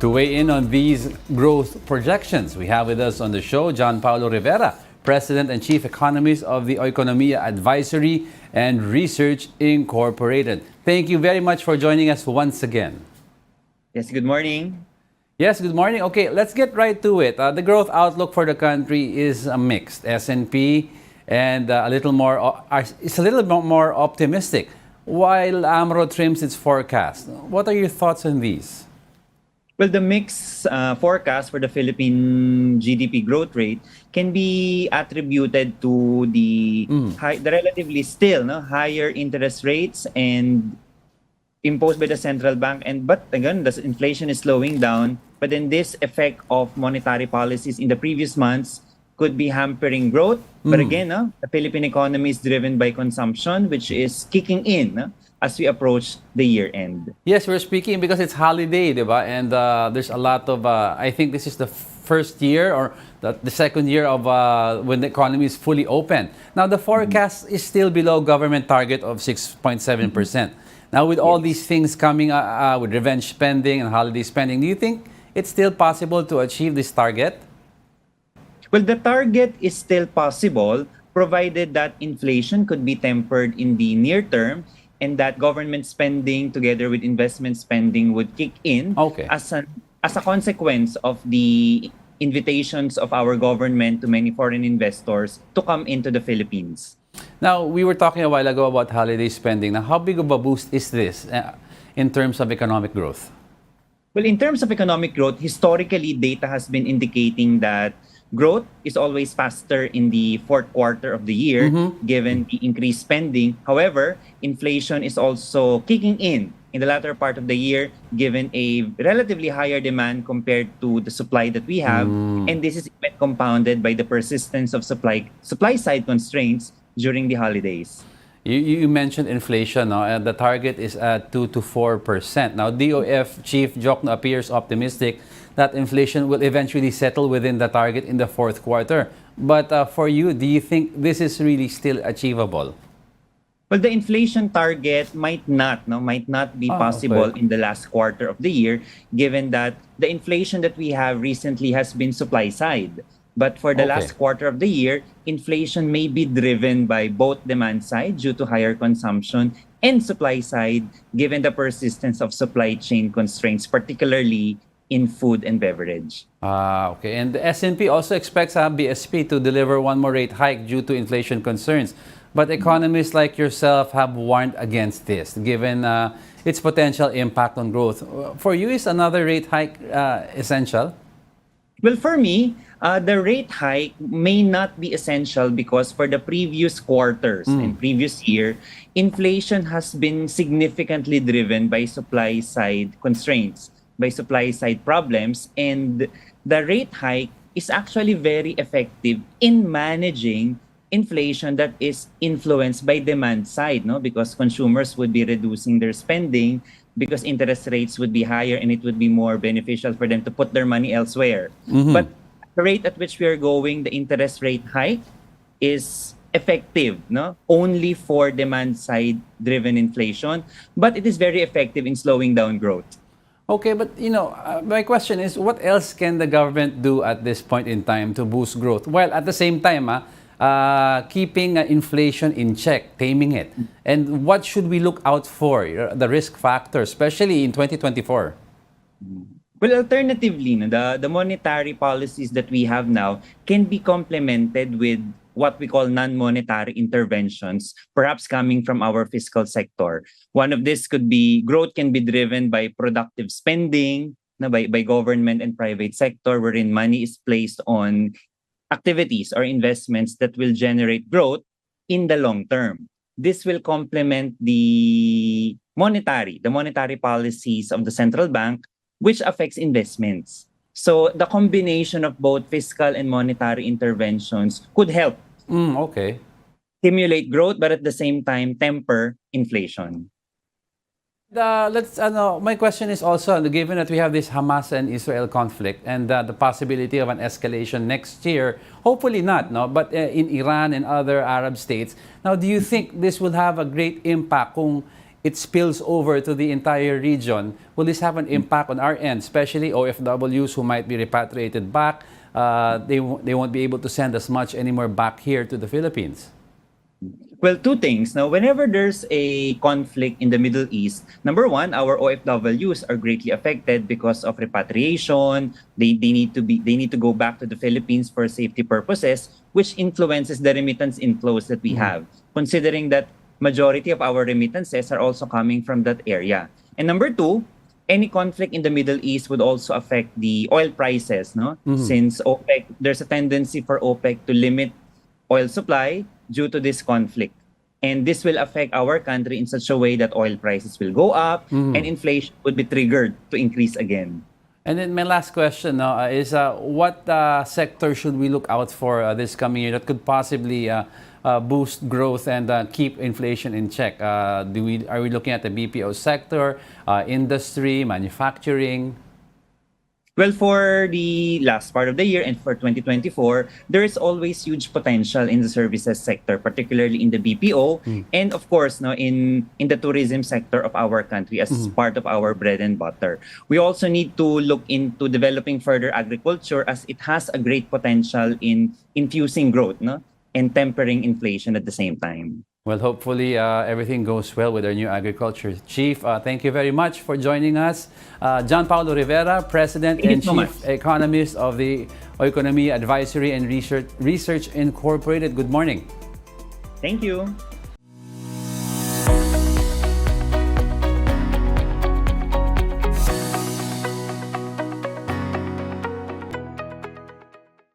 To weigh in on these growth projections, we have with us on the show Paolo Rivera, President and Chief Economist of the Oikonomia Advisory and Research Incorporated. Thank you very much for joining us once again. Yes, good morning. Yes, good morning. Okay, let's get right to it. The growth outlook for the country is mixed. S&P and it's a little bit more optimistic, while AMRO trims its forecast. What are your thoughts on these? Well, the mixed forecast for the Philippine GDP growth rate can be attributed to the relatively still higher interest rates and imposed by the central bank. But again, the inflation is slowing down. But then this effect of monetary policies in the previous months could be hampering growth. But again, the Philippine economy is driven by consumption, which is kicking in as we approach the year end. Yes, we're speaking because it's holiday, diba? And there's a lot of, I think this is the first year or the second year of when the economy is fully open. Now, the forecast is still below government target of 6.7%. Now, with all these things coming with revenge spending and holiday spending, do you think it's still possible to achieve this target? Well, the target is still possible, provided that inflation could be tempered in the near term and that government spending together with investment spending would kick in as a consequence of the invitations of our government to many foreign investors to come into the Philippines. Now, we were talking a while ago about holiday spending. Now, how big of a boost is this in terms of economic growth? Well, in terms of economic growth, historically, data has been indicating that growth is always faster in the fourth quarter of the year, given the increased spending. However, inflation is also kicking in the latter part of the year, given a relatively higher demand compared to the supply that we have. And this is even compounded by the persistence of supply side constraints during the holidays. You mentioned inflation, and the target is at 2 to 4%. Now, DOF Chief Jokno appears optimistic that inflation will eventually settle within the target in the fourth quarter. But for you, do you think this is really still achievable? Well, the inflation target might not be possible in the last quarter of the year, given that the inflation that we have recently has been supply side. But for the last quarter of the year, inflation may be driven by both demand side due to higher consumption and supply side, given the persistence of supply chain constraints, particularly in food and beverage. Okay. And the S&P also expects BSP to deliver one more rate hike due to inflation concerns. But economists like yourself have warned against this, given its potential impact on growth. For you, is another rate hike essential? Well, for me, the rate hike may not be essential because for the previous quarters and previous year, inflation has been significantly driven by supply side constraints, by supply side problems, and the rate hike is actually very effective in managing inflation that is influenced by demand side, because consumers would be reducing their spending because interest rates would be higher and it would be more beneficial for them to put their money elsewhere. But the rate at which we are going, the interest rate hike is effective, only for demand side driven inflation, but it is very effective in slowing down growth. Okay, but my question is, what else can the government do at this point in time to boost growth? While at the same time, keeping inflation in check, taming it. And what should we look out for, the risk factors, especially in 2024? Well, alternatively, the monetary policies that we have now can be complemented with what we call non-monetary interventions, perhaps coming from our fiscal sector. One of this could be growth can be driven by productive spending, by government and private sector, wherein money is placed on activities or investments that will generate growth in the long term. This will complement the monetary policies of the central bank, which affects investments. So the combination of both fiscal and monetary interventions could help stimulate growth, but at the same time temper inflation. My question is also, given that we have this Hamas and Israel conflict and the possibility of an escalation next year, hopefully not, but in Iran and other Arab states. Now, do you think this will have a great impact kung it spills over to the entire region, will this have an impact on our end, especially OFWs who might be repatriated back? They won't be able to send as much anymore back here to the Philippines. Well, two things. Now, whenever there's a conflict in the Middle East, number one, our OFWs are greatly affected because of repatriation. They need to go back to the Philippines for safety purposes, which influences the remittance inflows that we have, considering that majority of our remittances are also coming from that area. And number two, any conflict in the Middle East would also affect the oil prices, no? Since OPEC, there's a tendency for OPEC to limit oil supply due to this conflict. And this will affect our country in such a way that oil prices will go up and inflation would be triggered to increase again. And then my last question is what sector should we look out for this coming year that could possibly boost growth and keep inflation in check? Are we looking at the BPO sector, industry, manufacturing? Well, for the last part of the year and for 2024, there is always huge potential in the services sector, particularly in the BPO, and of course, no, in the tourism sector of our country as part of our bread and butter. We also need to look into developing further agriculture as it has a great potential in infusing growth, no, and tempering inflation at the same time. Well, hopefully everything goes well with our new agriculture chief. Thank you very much for joining us. John Paolo Rivera, President and Chief Economist of the Oikonomia Advisory and Research Incorporated. Good morning. Thank you.